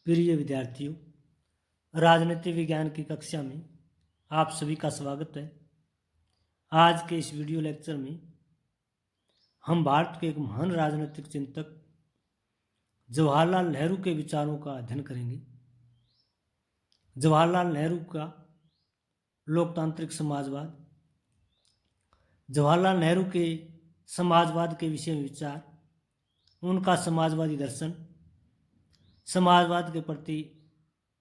प्रिय विद्यार्थियों, राजनीति विज्ञान की कक्षा में आप सभी का स्वागत है। आज के इस वीडियो लेक्चर में हम भारत के एक महान राजनीतिक चिंतक जवाहरलाल नेहरू के विचारों का अध्ययन करेंगे। जवाहरलाल नेहरू का लोकतांत्रिक समाजवाद, जवाहरलाल नेहरू के समाजवाद के विषय में विचार, उनका समाजवादी दर्शन, समाजवाद के प्रति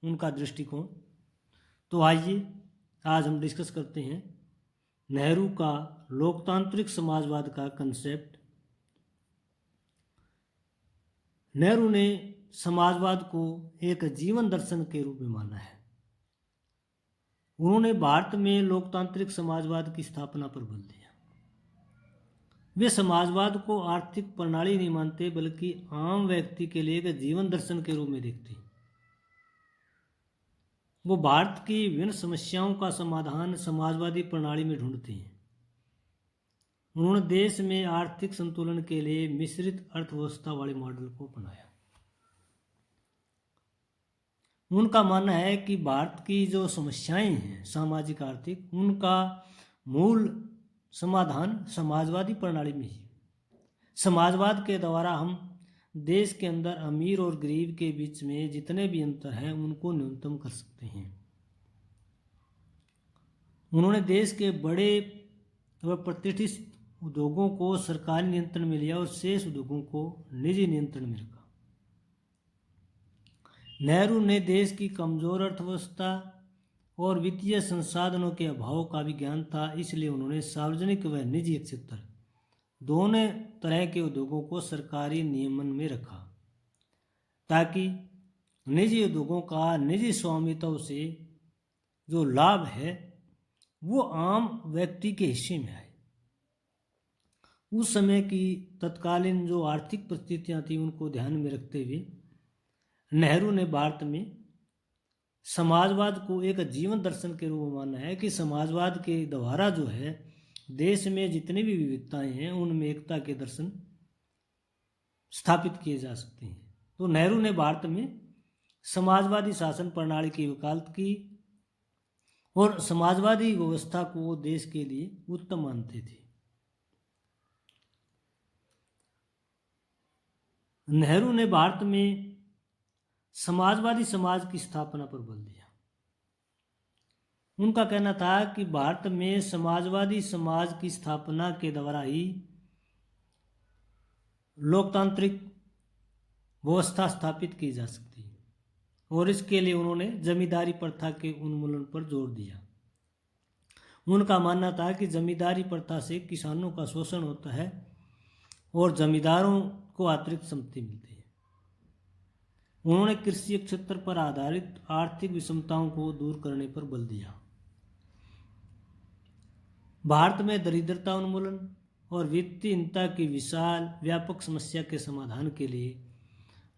उनका दृष्टिकोण। तो आइए आज हम डिस्कस करते हैं नेहरू का लोकतांत्रिक समाजवाद का कंसेप्ट। नेहरू ने समाजवाद को एक जीवन दर्शन के रूप में माना है। उन्होंने भारत में लोकतांत्रिक समाजवाद की स्थापना पर बल दिया। वे समाजवाद को आर्थिक प्रणाली नहीं मानते बल्कि आम व्यक्ति के लिए एक जीवन दर्शन के रूप में देखते हैं। वो भारत की विभिन्न समस्याओं का समाधान समाजवादी प्रणाली में ढूंढते हैं। उन्होंने देश में आर्थिक संतुलन के लिए मिश्रित अर्थव्यवस्था वाले मॉडल को अपनाया। उनका मानना है कि भारत की जो समस्याएं हैं सामाजिक आर्थिक, उनका मूल समाधान समाजवादी प्रणाली में ही। समाजवाद के द्वारा हम देश के अंदर अमीर और गरीब के बीच में जितने भी अंतर हैं उनको न्यूनतम कर सकते हैं। उन्होंने देश के बड़े व प्रतिष्ठित उद्योगों को सरकारी नियंत्रण में लिया और शेष उद्योगों को निजी नियंत्रण में रखा। नेहरू ने देश की कमजोर अर्थव्यवस्था और वित्तीय संसाधनों के अभाव का भी ज्ञान था, इसलिए उन्होंने सार्वजनिक व निजी क्षेत्र दोनों तरह के उद्योगों को सरकारी नियमन में रखा ताकि निजी उद्योगों का निजी स्वामित्व से जो लाभ है वो आम व्यक्ति के हिस्से में आए। उस समय की तत्कालीन जो आर्थिक परिस्थितियां थी उनको ध्यान में रखते हुए नेहरू ने भारत में समाजवाद को एक जीवन दर्शन के रूप में माना है कि समाजवाद के द्वारा जो है देश में जितनी भी विविधताएं हैं उनमें एकता के दर्शन स्थापित किए जा सकते हैं। तो नेहरू ने भारत में समाजवादी शासन प्रणाली की वकालत की और समाजवादी व्यवस्था को वो देश के लिए उत्तम मानते थे। नेहरू ने भारत में समाजवादी समाज की स्थापना पर बल दिया। उनका कहना था कि भारत में समाजवादी समाज की स्थापना के द्वारा ही लोकतांत्रिक व्यवस्था स्थापित की जा सकती है और इसके लिए उन्होंने जमींदारी प्रथा के उन्मूलन पर जोर दिया। उनका मानना था कि जमींदारी प्रथा से किसानों का शोषण होता है और जमींदारों को अतिरिक्त संपत्ति मिलती है। उन्होंने कृषि क्षेत्र पर आधारित आर्थिक विषमताओं को दूर करने पर बल दिया। भारत में दरिद्रता उन्मूलन और वित्तीयहीनता की विशाल व्यापक समस्या के समाधान के लिए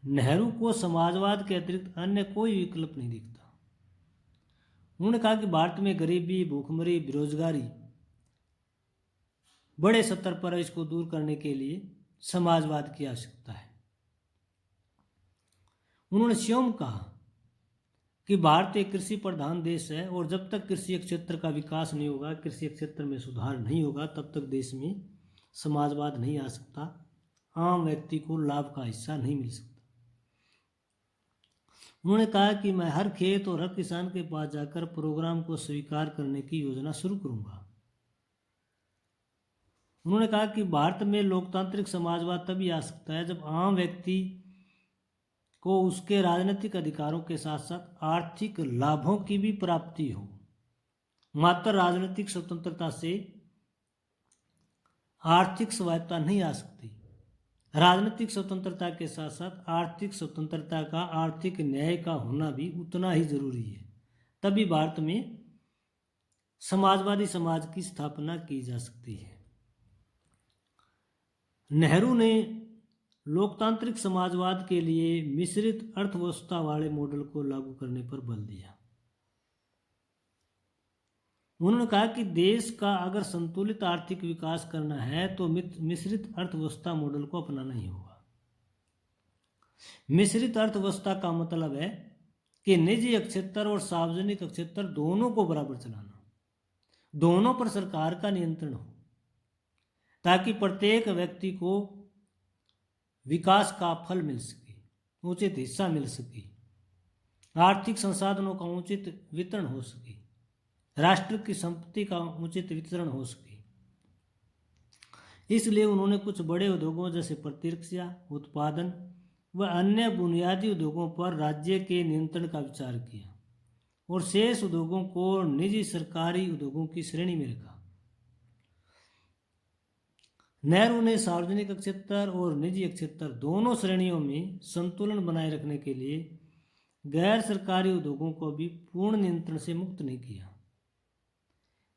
नेहरू को समाजवाद के अतिरिक्त अन्य कोई विकल्प नहीं दिखता। उन्होंने कहा कि भारत में गरीबी, भूखमरी, बेरोजगारी बड़े स्तर पर इसको दूर करने के लिए समाजवाद की आवश्यकता है। उन्होंने स्वयं कहा कि भारत एक कृषि प्रधान देश है और जब तक कृषि क्षेत्र का विकास नहीं होगा, कृषि क्षेत्र में सुधार नहीं होगा, तब तक देश में समाजवाद नहीं आ सकता, आम व्यक्ति को लाभ का हिस्सा नहीं मिल सकता। उन्होंने कहा कि मैं हर खेत और हर किसान के पास जाकर प्रोग्राम को स्वीकार करने की योजना शुरू करूंगा। उन्होंने कहा कि भारत में लोकतांत्रिक समाजवाद तभी आ सकता है जब आम व्यक्ति को उसके राजनीतिक अधिकारों के साथ साथ आर्थिक लाभों की भी प्राप्ति हो। मात्र राजनीतिक स्वतंत्रता से आर्थिक स्वायत्तता नहीं आ सकती। राजनीतिक स्वतंत्रता के साथ साथ आर्थिक स्वतंत्रता का, आर्थिक न्याय का होना भी उतना ही जरूरी है। तभी भारत में समाजवादी समाज की स्थापना की जा सकती है। नेहरू ने लोकतांत्रिक समाजवाद के लिए मिश्रित अर्थव्यवस्था वाले मॉडल को लागू करने पर बल दिया। उन्होंने कहा कि देश का अगर संतुलित आर्थिक विकास करना है तो मिश्रित अर्थव्यवस्था मॉडल को अपनाना ही होगा। मिश्रित अर्थव्यवस्था का मतलब है कि निजी क्षेत्र और सार्वजनिक क्षेत्र दोनों को बराबर चलाना, दोनों पर सरकार का नियंत्रण हो, ताकि प्रत्येक व्यक्ति को विकास का फल मिल सके, उचित हिस्सा मिल सके, आर्थिक संसाधनों का उचित वितरण हो सके, राष्ट्र की संपत्ति का उचित वितरण हो सके। इसलिए उन्होंने कुछ बड़े उद्योगों जैसे प्रतिरक्षा उत्पादन व अन्य बुनियादी उद्योगों पर राज्य के नियंत्रण का विचार किया और शेष उद्योगों को निजी सरकारी उद्योगों की श्रेणी में रखा। नेहरू ने सार्वजनिक क्षेत्र और निजी क्षेत्र दोनों श्रेणियों में संतुलन बनाए रखने के लिए गैर सरकारी उद्योगों को भी पूर्ण नियंत्रण से मुक्त नहीं किया।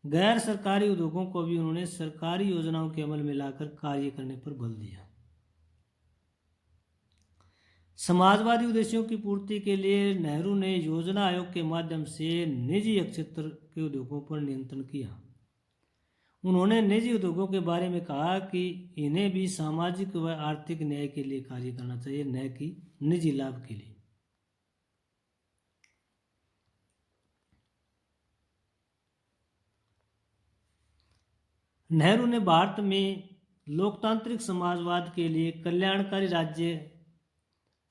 गैर सरकारी उद्योगों को भी उन्होंने सरकारी योजनाओं के अमल में लाकर कार्य करने पर बल दिया। समाजवादी उद्देश्यों की पूर्ति के लिए नेहरू ने योजना आयोग के माध्यम से निजी क्षेत्र के उद्योगों पर नियंत्रण किया। उन्होंने निजी उद्योगों के बारे में कहा कि इन्हें भी सामाजिक व आर्थिक न्याय के लिए कार्य करना चाहिए, न कि निजी लाभ के लिए। नेहरू ने भारत में लोकतांत्रिक समाजवाद के लिए कल्याणकारी राज्य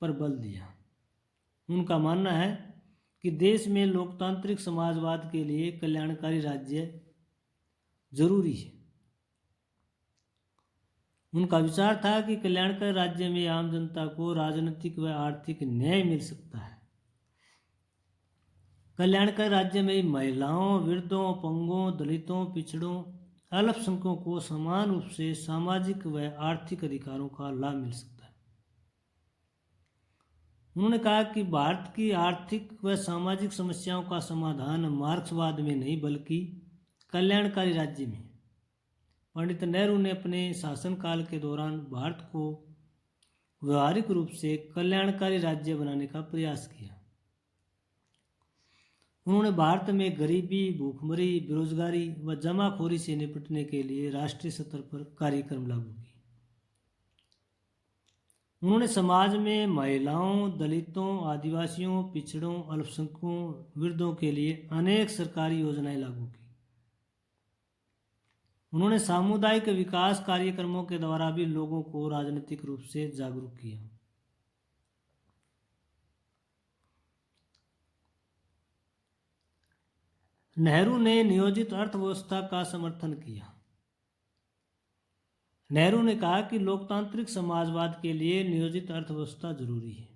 पर बल दिया। उनका मानना है कि देश में लोकतांत्रिक समाजवाद के लिए कल्याणकारी राज्य जरूरी है। उनका विचार था कि कल्याणकारी राज्य में आम जनता को राजनीतिक व आर्थिक न्याय मिल सकता है। कल्याणकारी राज्य में महिलाओं, वृद्धों, अपंगों, दलितों, पिछड़ों, अल्पसंख्यकों को समान रूप से सामाजिक व आर्थिक अधिकारों का लाभ मिल सकता है। उन्होंने कहा कि भारत की आर्थिक व सामाजिक समस्याओं का समाधान मार्क्सवाद में नहीं बल्कि कल्याणकारी राज्य में। पंडित नेहरू ने अपने शासनकाल के दौरान भारत को व्यवहारिक रूप से कल्याणकारी राज्य बनाने का प्रयास किया। उन्होंने भारत में गरीबी, भूखमरी, बेरोजगारी व जमाखोरी से निपटने के लिए राष्ट्रीय स्तर पर कार्यक्रम लागू किए। उन्होंने समाज में महिलाओं, दलितों, आदिवासियों, पिछड़ों, अल्पसंख्यकों, वृद्धों के लिए अनेक सरकारी योजनाएं लागू की। उन्होंने सामुदायिक विकास कार्यक्रमों के द्वारा भी लोगों को राजनीतिक रूप से जागरूक किया। नेहरू ने नियोजित अर्थव्यवस्था का समर्थन किया। नेहरू ने कहा कि लोकतांत्रिक समाजवाद के लिए नियोजित अर्थव्यवस्था जरूरी है।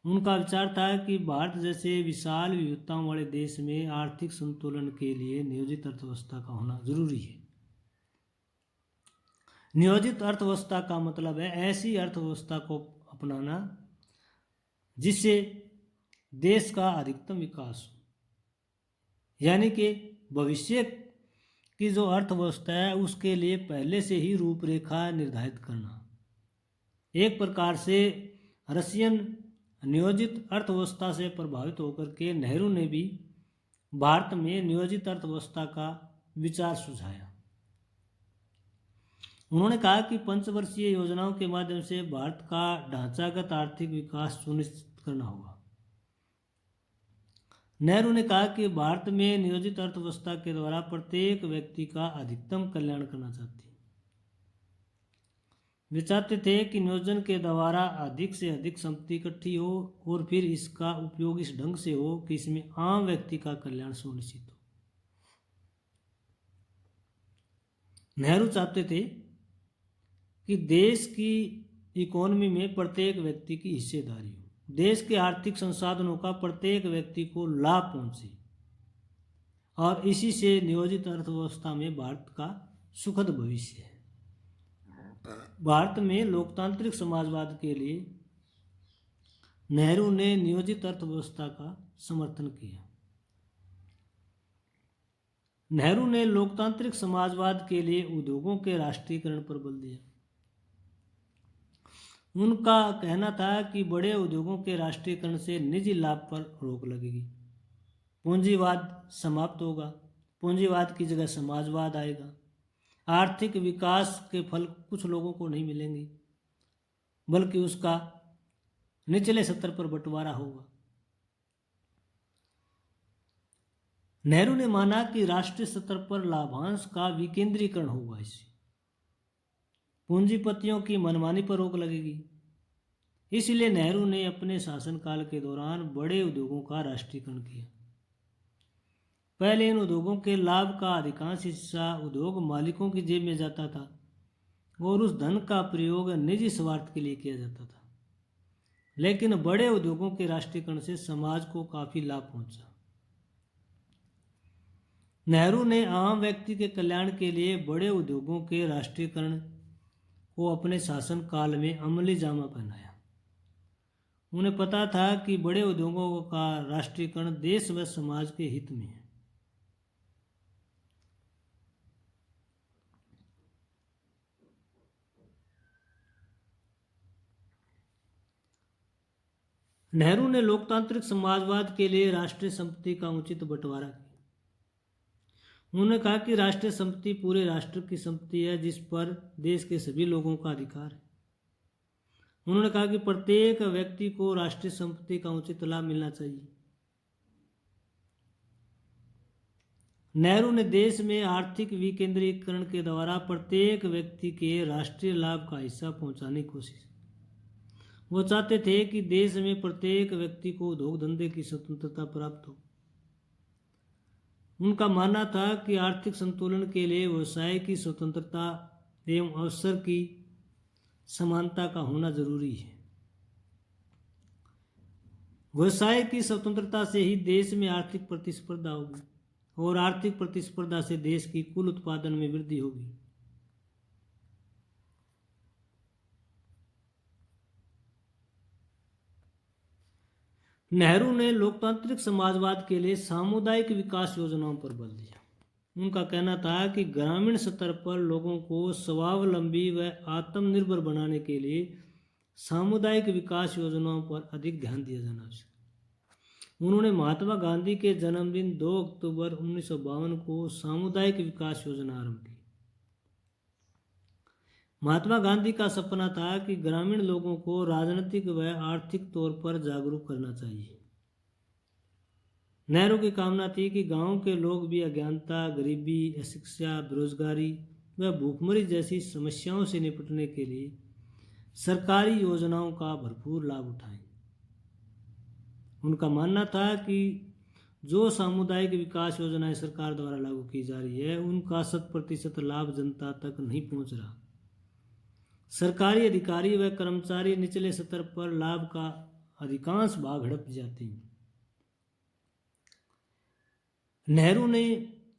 उनका विचार था कि भारत जैसे विशाल विविधताओं वाले देश में आर्थिक संतुलन के लिए नियोजित अर्थव्यवस्था का होना जरूरी है। नियोजित अर्थव्यवस्था का मतलब है ऐसी अर्थव्यवस्था को अपनाना जिससे देश का अधिकतम विकास हो, यानी कि भविष्य की जो अर्थव्यवस्था है उसके लिए पहले से ही रूपरेखा निर्धारित करना। एक प्रकार से रशियन नियोजित अर्थव्यवस्था से प्रभावित होकर के नेहरू ने भी भारत में नियोजित अर्थव्यवस्था का विचार सुझाया। उन्होंने कहा कि पंचवर्षीय योजनाओं के माध्यम से भारत का ढांचागत आर्थिक विकास सुनिश्चित करना होगा। नेहरू ने कहा कि भारत में नियोजित अर्थव्यवस्था के द्वारा प्रत्येक व्यक्ति का अधिकतम कल्याण करना चाहते हैं। वे चाहते थे कि नियोजन के द्वारा अधिक से अधिक संपत्ति इकट्ठी हो और फिर इसका उपयोग इस ढंग से हो कि इसमें आम व्यक्ति का कल्याण सुनिश्चित हो। नेहरू चाहते थे कि देश की इकोनॉमी में प्रत्येक व्यक्ति की हिस्सेदारी हो, देश के आर्थिक संसाधनों का प्रत्येक व्यक्ति को लाभ पहुंचे और इसी से नियोजित अर्थव्यवस्था में भारत का सुखद भविष्य है। भारत में लोकतांत्रिक समाजवाद के लिए नेहरू ने नियोजित अर्थव्यवस्था का समर्थन किया। नेहरू ने लोकतांत्रिक समाजवाद के लिए उद्योगों के राष्ट्रीयकरण पर बल दिया। उनका कहना था कि बड़े उद्योगों के राष्ट्रीयकरण से निजी लाभ पर रोक लगेगी, पूंजीवाद समाप्त होगा, पूंजीवाद की जगह समाजवाद आएगा, आर्थिक विकास के फल कुछ लोगों को नहीं मिलेंगे बल्कि उसका निचले स्तर पर बंटवारा होगा। नेहरू ने माना कि राष्ट्रीय स्तर पर लाभांश का विकेंद्रीकरण होगा। इससे पूंजीपतियों की मनमानी पर रोक लगेगी। इसलिए नेहरू ने अपने शासनकाल के दौरान बड़े उद्योगों का राष्ट्रीयकरण किया। पहले इन उद्योगों के लाभ का अधिकांश हिस्सा उद्योग मालिकों की जेब में जाता था और उस धन का प्रयोग निजी स्वार्थ के लिए किया जाता था। लेकिन बड़े उद्योगों के राष्ट्रीयकरण से समाज को काफी लाभ पहुंचा। नेहरू ने आम व्यक्ति के कल्याण के लिए बड़े उद्योगों के राष्ट्रीयकरण को अपने शासनकाल में अमली जामा पहनाया। उन्हें पता था कि बड़े उद्योगों का राष्ट्रीयकरण देश व समाज के हित में है। नेहरू ने लोकतांत्रिक समाजवाद के लिए राष्ट्रीय संपत्ति का उचित बंटवारा किया। उन्होंने कहा कि राष्ट्रीय संपत्ति पूरे राष्ट्र की संपत्ति है जिस पर देश के सभी लोगों का अधिकार है। उन्होंने कहा कि प्रत्येक व्यक्ति को राष्ट्रीय संपत्ति का उचित लाभ मिलना चाहिए। नेहरू ने देश में आर्थिक विकेंद्रीकरण के द्वारा प्रत्येक व्यक्ति के राष्ट्रीय लाभ का हिस्सा पहुंचाने की कोशिश की। वो चाहते थे कि देश में प्रत्येक व्यक्ति को उद्योग धंधे की स्वतंत्रता प्राप्त हो। उनका मानना था कि आर्थिक संतुलन के लिए व्यवसाय की स्वतंत्रता एवं अवसर की समानता का होना जरूरी है। व्यवसाय की स्वतंत्रता से ही देश में आर्थिक प्रतिस्पर्धा होगी और आर्थिक प्रतिस्पर्धा से देश की कुल उत्पादन में वृद्धि होगी। नेहरू ने लोकतांत्रिक समाजवाद के लिए सामुदायिक विकास योजनाओं पर बल दिया। उनका कहना था कि ग्रामीण स्तर पर लोगों को स्वावलंबी व आत्मनिर्भर बनाने के लिए सामुदायिक विकास योजनाओं पर अधिक ध्यान दिया जाना आवश्यक। उन्होंने महात्मा गांधी के जन्मदिन 2 अक्टूबर 1952 को सामुदायिक विकास योजना आरंभ की। महात्मा गांधी का सपना था कि ग्रामीण लोगों को राजनीतिक व आर्थिक तौर पर जागरूक करना चाहिए। नेहरू की कामना थी कि गांव के लोग भी अज्ञानता, गरीबी, अशिक्षा, बेरोजगारी व भूखमरी जैसी समस्याओं से निपटने के लिए सरकारी योजनाओं का भरपूर लाभ उठाएं। उनका मानना था कि जो सामुदायिक विकास योजनाएं सरकार द्वारा लागू की जा रही है उनका 100% लाभ जनता तक नहीं पहुंच रहा। सरकारी अधिकारी व कर्मचारी निचले स्तर पर लाभ का अधिकांश भाग हड़प जाते हैं। नेहरू ने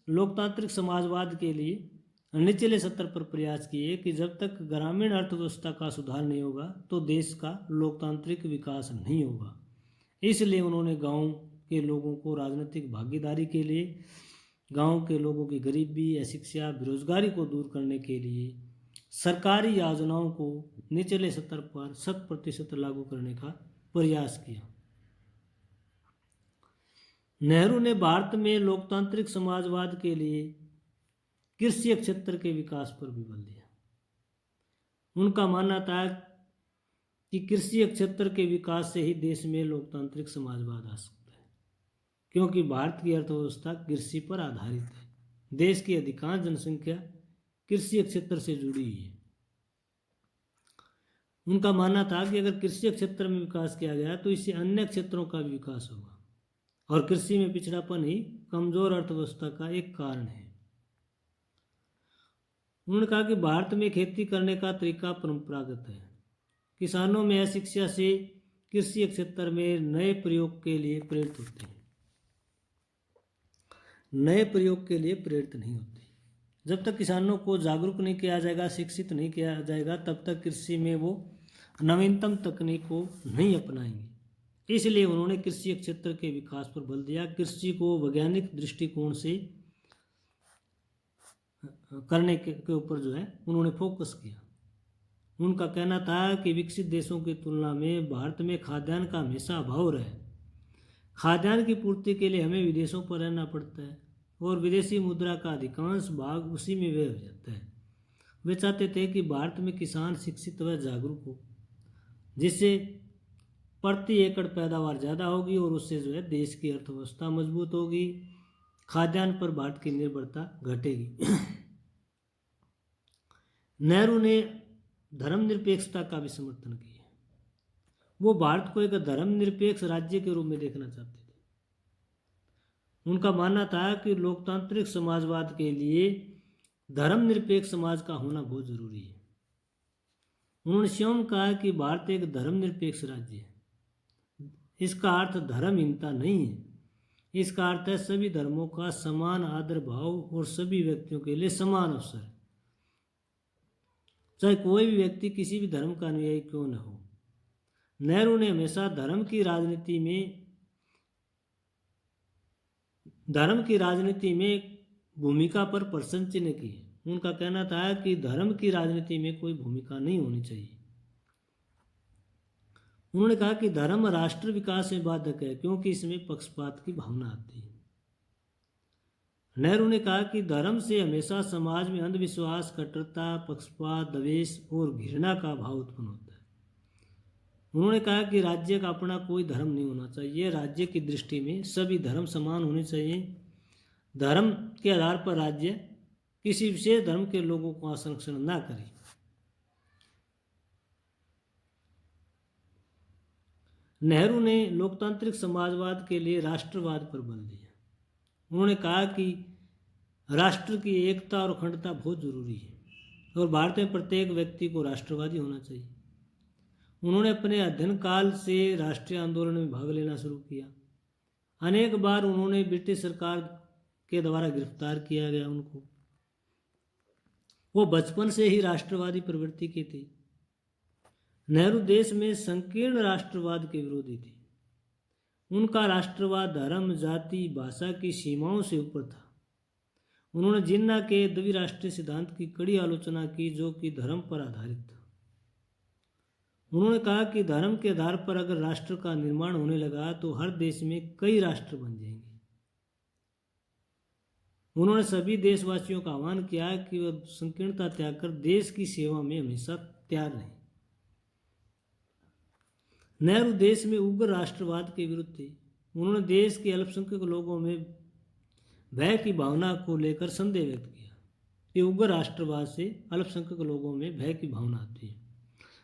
लोकतांत्रिक समाजवाद के लिए निचले स्तर पर प्रयास किए कि जब तक ग्रामीण अर्थव्यवस्था का सुधार नहीं होगा तो देश का लोकतांत्रिक विकास नहीं होगा। इसलिए उन्होंने गांव के लोगों को राजनीतिक भागीदारी के लिए, गांव के लोगों की गरीबी, अशिक्षा, बेरोजगारी को दूर करने के लिए सरकारी योजनाओं को निचले स्तर पर 100% लागू करने का प्रयास किया। नेहरू ने भारत में लोकतांत्रिक समाजवाद के लिए कृषि क्षेत्र के विकास पर भी बल दिया। उनका मानना था कि कृषि क्षेत्र के विकास से ही देश में लोकतांत्रिक समाजवाद आ सकता है, क्योंकि भारत की अर्थव्यवस्था कृषि पर आधारित है। देश की अधिकांश जनसंख्या कृषि क्षेत्र से जुड़ी हुई है। उनका मानना था कि अगर कृषि क्षेत्र में विकास किया गया तो इससे अन्य क्षेत्रों का भी विकास होगा और कृषि में पिछड़ापन ही कमजोर अर्थव्यवस्था का एक कारण है। उन्होंने कहा कि भारत में खेती करने का तरीका परंपरागत है। किसानों में अशिक्षा से कृषि क्षेत्र में नए प्रयोग के लिए प्रेरित होते हैं, नए प्रयोग के लिए प्रेरित नहीं होते। जब तक किसानों को जागरूक नहीं किया जाएगा, शिक्षित नहीं किया जाएगा, तब तक कृषि में वो नवीनतम तकनीक को नहीं अपनाएंगे। इसलिए उन्होंने कृषि क्षेत्र के विकास पर बल दिया। कृषि को वैज्ञानिक दृष्टिकोण से करने के ऊपर जो है उन्होंने फोकस किया। उनका कहना था कि विकसित देशों की तुलना में भारत में खाद्यान्न का हमेशा अभाव रहा है। खाद्यान्न की पूर्ति के लिए हमें विदेशों पर रहना पड़ता है और विदेशी मुद्रा का अधिकांश भाग उसी में व्यय हो जाता है। वे चाहते थे कि भारत में किसान शिक्षित व जागरूक हो, जिससे प्रति एकड़ पैदावार ज़्यादा होगी और उससे जो है देश की अर्थव्यवस्था मजबूत होगी, खाद्यान्न पर भारत की निर्भरता घटेगी। नेहरू ने धर्मनिरपेक्षता का भी समर्थन किया। वो भारत को एक धर्मनिरपेक्ष राज्य के रूप में देखना चाहते थे। उनका मानना था कि लोकतांत्रिक समाजवाद के लिए धर्मनिरपेक्ष समाज का होना बहुत जरूरी है। उन्होंने स्वयं कहा कि भारत एक धर्मनिरपेक्ष राज्य है। इसका अर्थ धर्महीनता नहीं है, इसका अर्थ है सभी धर्मों का समान आदर भाव और सभी व्यक्तियों के लिए समान अवसर, चाहे कोई भी व्यक्ति किसी भी धर्म का अनुयायी क्यों न हो। नेहरू ने हमेशा धर्म की राजनीति में भूमिका पर प्रश्न चिन्ह की। उनका कहना था कि धर्म की राजनीति में कोई भूमिका नहीं होनी चाहिए। उन्होंने कहा कि धर्म राष्ट्र विकास में बाधक है क्योंकि इसमें पक्षपात की भावना आती है। नेहरू ने कहा कि धर्म से हमेशा समाज में अंधविश्वास, कट्टरता, पक्षपात, द्वेष और घृणा का भाव उत्पन्न होता है। उन्होंने कहा कि राज्य का अपना कोई धर्म नहीं होना चाहिए, राज्य की दृष्टि में सभी धर्म समान होने चाहिए। धर्म के आधार पर राज्य किसी विशेष धर्म के लोगों को आरक्षण न करे। नेहरू ने लोकतांत्रिक समाजवाद के लिए राष्ट्रवाद पर बल दिया। उन्होंने कहा कि राष्ट्र की एकता और अखंडता बहुत जरूरी है और भारत में प्रत्येक व्यक्ति को राष्ट्रवादी होना चाहिए। उन्होंने अपने अध्ययन काल से राष्ट्रीय आंदोलन में भाग लेना शुरू किया। अनेक बार उन्होंने ब्रिटिश सरकार के द्वारा गिरफ्तार किया गया उनको। वो बचपन से ही राष्ट्रवादी प्रवृत्ति के थे। नेहरू देश में संकीर्ण राष्ट्रवाद के विरोधी थे। उनका राष्ट्रवाद धर्म, जाति, भाषा की सीमाओं से ऊपर था। उन्होंने जिन्ना के द्विराष्ट्रीय सिद्धांत की कड़ी आलोचना की जो कि धर्म पर आधारित था। उन्होंने कहा कि धर्म के आधार पर अगर राष्ट्र का निर्माण होने लगा तो हर देश में कई राष्ट्र बन जाएंगे। उन्होंने सभी देशवासियों का आह्वान किया कि वह संकीर्णता त्याग कर देश की सेवा में हमेशा तैयार रहें। नेहरू देश में उग्र राष्ट्रवाद के विरुद्ध थे। उन्होंने देश के अल्पसंख्यक लोगों में भय की भावना को लेकर संदेह व्यक्त किया कि उग्र राष्ट्रवाद से अल्पसंख्यक लोगों में भय की भावना आती है।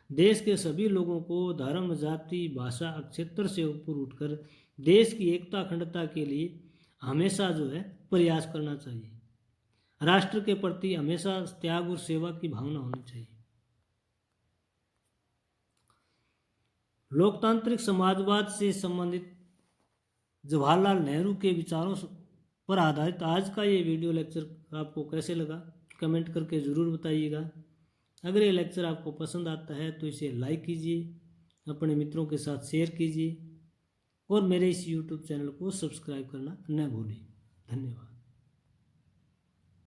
देश के सभी लोगों को धर्म, जाति, भाषा, क्षेत्र से ऊपर उठकर देश की एकता, अखंडता के लिए हमेशा जो है प्रयास करना चाहिए। राष्ट्र के प्रति हमेशा त्याग और सेवा की भावना होनी चाहिए। लोकतांत्रिक समाजवाद से संबंधित जवाहरलाल नेहरू के विचारों पर आधारित आज का ये वीडियो लेक्चर आपको कैसे लगा कमेंट करके ज़रूर बताइएगा। अगर ये लेक्चर आपको पसंद आता है तो इसे लाइक कीजिए, अपने मित्रों के साथ शेयर कीजिए और मेरे इस YouTube चैनल को सब्सक्राइब करना न भूलें। धन्यवाद।